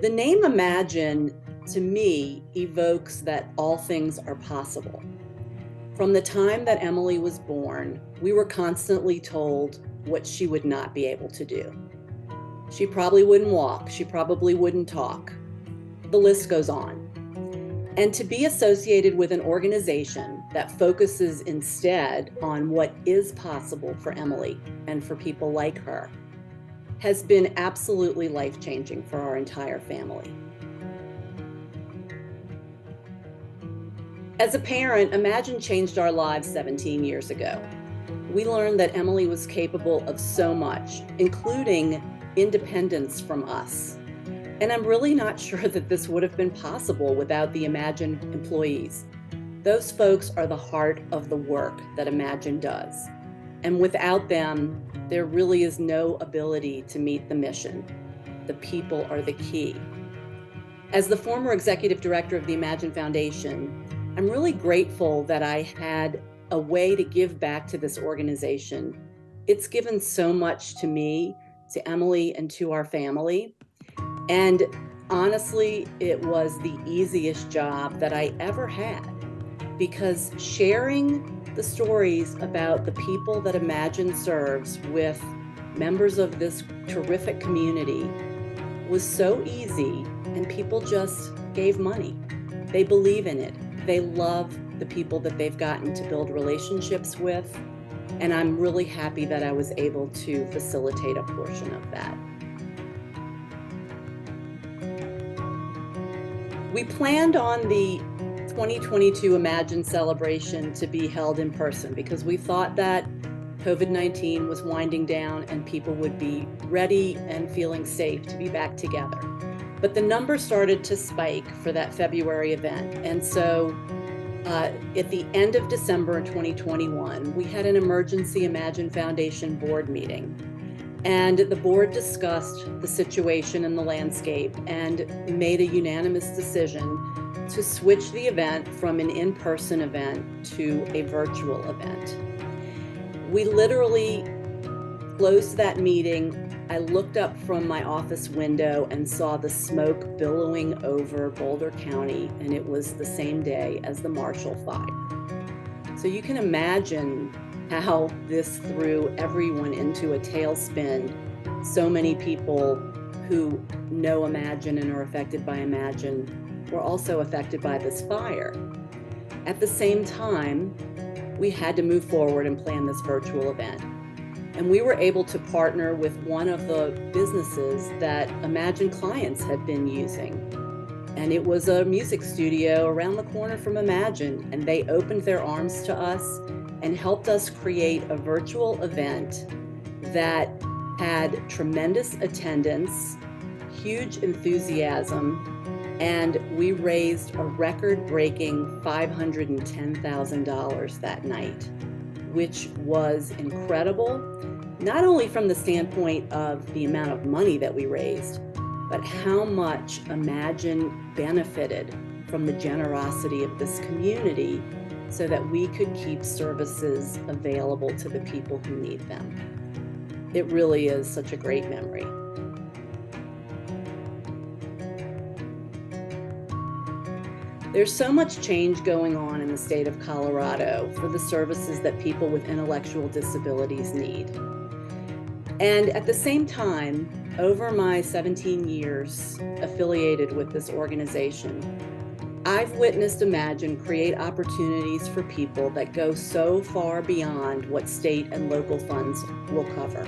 The name Imagine, to me, evokes that all things are possible. From the time that Emily was born, we were constantly told what she would not be able to do. She probably wouldn't walk. She probably wouldn't talk. The list goes on. And to be associated with an organization that focuses instead on what is possible for Emily and for people like her has been absolutely life-changing for our entire family. As a parent, Imagine changed our lives 17 years ago. We learned that Emily was capable of so much, including independence from us. And I'm really not sure that this would have been possible without the Imagine employees. Those folks are the heart of the work that Imagine does. And without them, there really is no ability to meet the mission. The people are the key. As the former executive director of the Imagine Foundation, I'm really grateful that I had a way to give back to this organization. It's given so much to me, to Emily, and to our family. And honestly, it was the easiest job that I ever had, because sharing the stories about the people that Imagine serves with members of this terrific community was so easy, and people just gave money. They believe in it. They love the people that they've gotten to build relationships with, and I'm really happy that I was able to facilitate a portion of that. We planned on the 2022 Imagine celebration to be held in person because we thought that COVID-19 was winding down and people would be ready and feeling safe to be back together. But the numbers started to spike for that February event. And so at the end of December 2021, we had an emergency Imagine Foundation board meeting. And the board discussed the situation in the landscape and made a unanimous decision to switch the event from an in-person event to a virtual event. We literally closed that meeting. I looked up from my office window and saw the smoke billowing over Boulder County, and it was the same day as the Marshall Fire. So you can imagine how this threw everyone into a tailspin. So many people who know Imagine and are affected by Imagine were also affected by this fire. At the same time, we had to move forward and plan this virtual event. And we were able to partner with one of the businesses that Imagine clients had been using. And it was a music studio around the corner from Imagine, and they opened their arms to us and helped us create a virtual event that had tremendous attendance, huge enthusiasm, and we raised a record-breaking $510,000 that night, which was incredible, not only from the standpoint of the amount of money that we raised, but how much Imagine benefited from the generosity of this community so that we could keep services available to the people who need them. It really is such a great memory. There's so much change going on in the state of Colorado for the services that people with intellectual disabilities need. And at the same time, over my 17 years affiliated with this organization, I've witnessed Imagine create opportunities for people that go so far beyond what state and local funds will cover.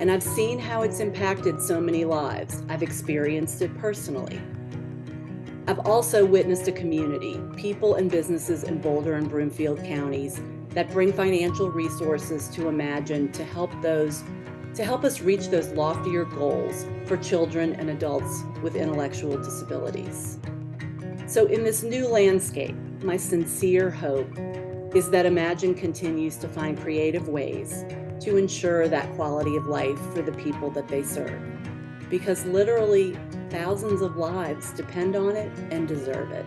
And I've seen how it's impacted so many lives. I've experienced it personally. I've also witnessed a community, people and businesses in Boulder and Broomfield counties, that bring financial resources to Imagine to help us reach those loftier goals for children and adults with intellectual disabilities. So in this new landscape, my sincere hope is that Imagine continues to find creative ways to ensure that quality of life for the people that they serve, because literally thousands of lives depend on it and deserve it.